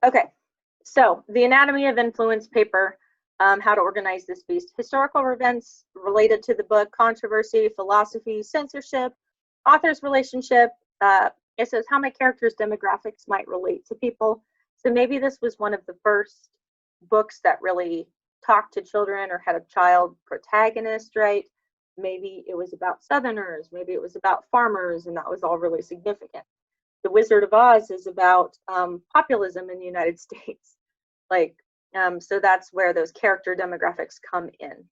Okay, so the anatomy of influence paper, how to organize this beast. Historical events related to the book, controversy, philosophy, censorship, author's relationship. It says how my character's demographics might relate to people. So maybe this was one of the first books that really talked to children or had a child protagonist, right? Maybe it was about Southerners, maybe it was about farmers, and that was all really significant. The Wizard of Oz is about populism in the United States. Like, so that's where those character demographics come in.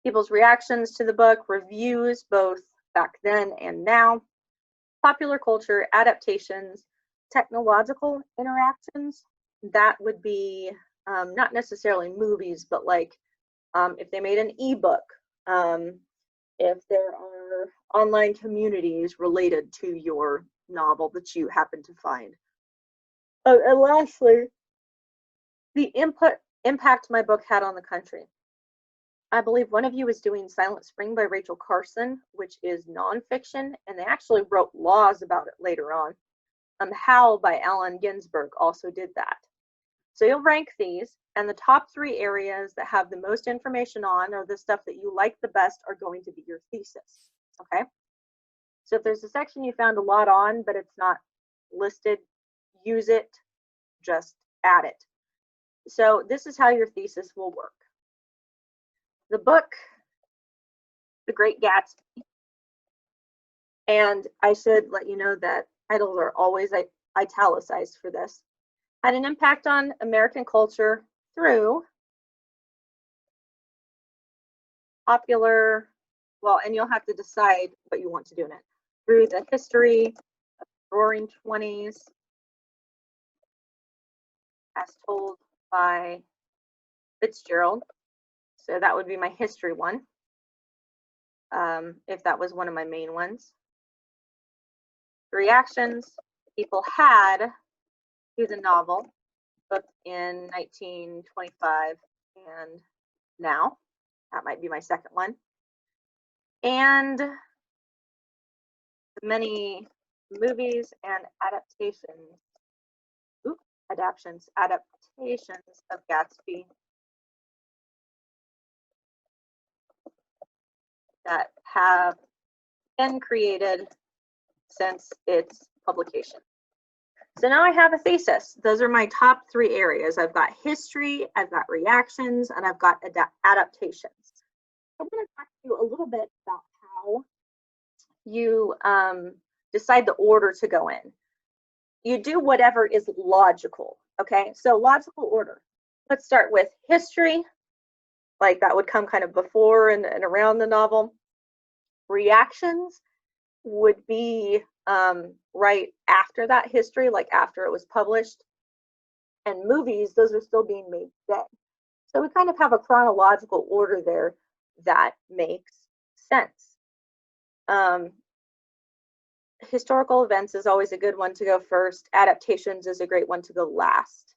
People's reactions to the book, reviews, both back then and now, popular culture, adaptations, technological interactions. That would be not necessarily movies, but like if they made an ebook, if there are online communities related to your novel that you happen to find. And lastly, the impact my book had on the country. I believe one of you is doing Silent Spring by Rachel Carson, which is nonfiction, and they actually wrote laws about it later on. Howl by Allen Ginsberg also did that. So you'll rank these, and the top 3 areas that have the most information on, or the stuff that you like the best, are going to be your thesis, okay? So if there's a section you found a lot on, but it's not listed, use it, just add it. So this is how your thesis will work. The book, The Great Gatsby, and I should let you know that titles are always italicized for this, had an impact on American culture through popular, well, and you'll have to decide what you want to do in it, through the history of the Roaring Twenties, as told by Fitzgerald. So that would be my history one, if that was one of my main ones. The reactions people had to the novel, book in 1925 and now. That might be my second one. And the many movies and adaptations of Gatsby that have been created since its publication. So now I have a thesis. Those are my top 3 areas. I've got history, I've got reactions, and I've got adaptations. I'm going to talk to you a little bit about how you decide the order to go in. You do whatever is logical, okay? So logical order. Let's start with history, like that would come kind of before and around the novel. Reactions would be right after that history, like after it was published. And movies, those are still being made today. So we kind of have a chronological order there that makes sense. Historical events is always a good one to go first. Adaptations is a great one to go last.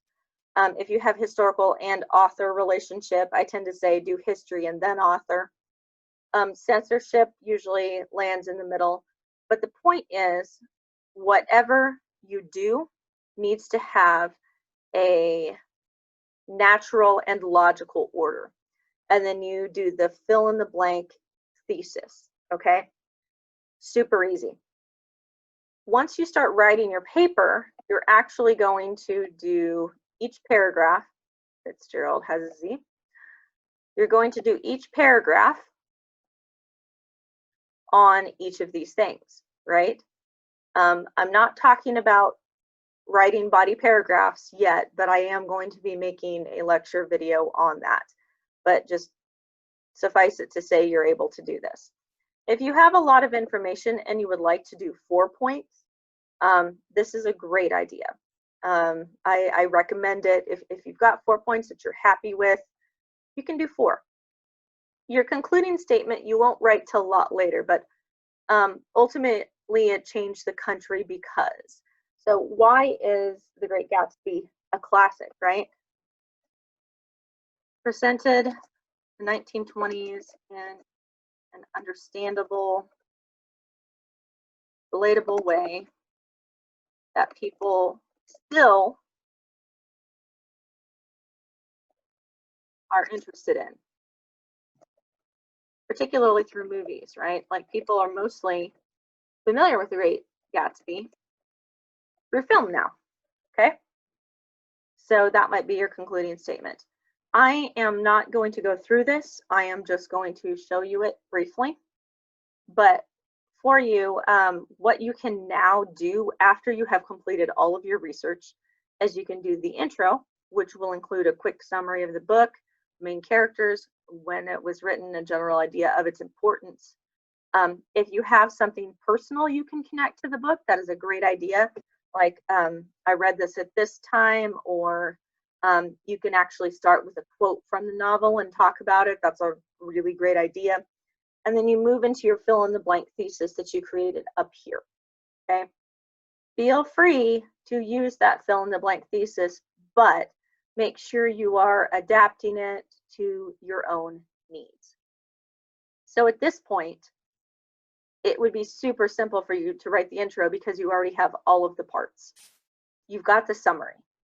If you have historical and author relationship, I tend to say do history and then author. Censorship usually lands in the middle. But the point is, whatever you do needs to have a natural and logical order. And then you do the fill in the blank thesis, okay? Super easy. Once you start writing your paper, you're actually going to do each paragraph. Fitzgerald has a Z. You're going to do each paragraph on each of these things, right? I'm not talking about writing body paragraphs yet, but I am going to be making a lecture video on that. But just suffice it to say you're able to do this. If you have a lot of information and you would like to do 4 points, this is a great idea. I recommend it. If you've got 4 points that you're happy with, you can do 4. Your concluding statement you won't write till a lot later, but ultimately it changed the country because. So why is The Great Gatsby a classic, right? Presented in the 1920s in an understandable, relatable way that people still are interested in, particularly through movies, right? Like people are mostly familiar with The Great Gatsby through film now, okay? So that might be your concluding statement. I am not going to go through this. I am just going to show you it briefly. But for you, what you can now do after you have completed all of your research is you can do the intro, which will include a quick summary of the book, main characters, when it was written, a general idea of its importance. If you have something personal you can connect to the book, that is a great idea. Like, I read this at this time, or you can actually start with a quote from the novel and talk about it. That's a really great idea. And then you move into your fill in the blank thesis that you created up here, okay? Feel free to use that fill in the blank thesis, but make sure you are adapting it to your own needs. So at this point, it would be super simple for you to write the intro because you already have all of the parts. You've got the summary.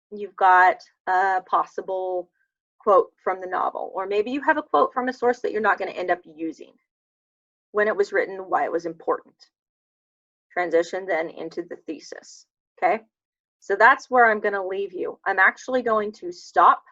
You've got a possible quote from the novel, or maybe you have a quote from a source that you're not going to end up using. When it was written, why it was important. Transition then into the thesis, okay? So that's where I'm going to leave you. I'm actually going to stop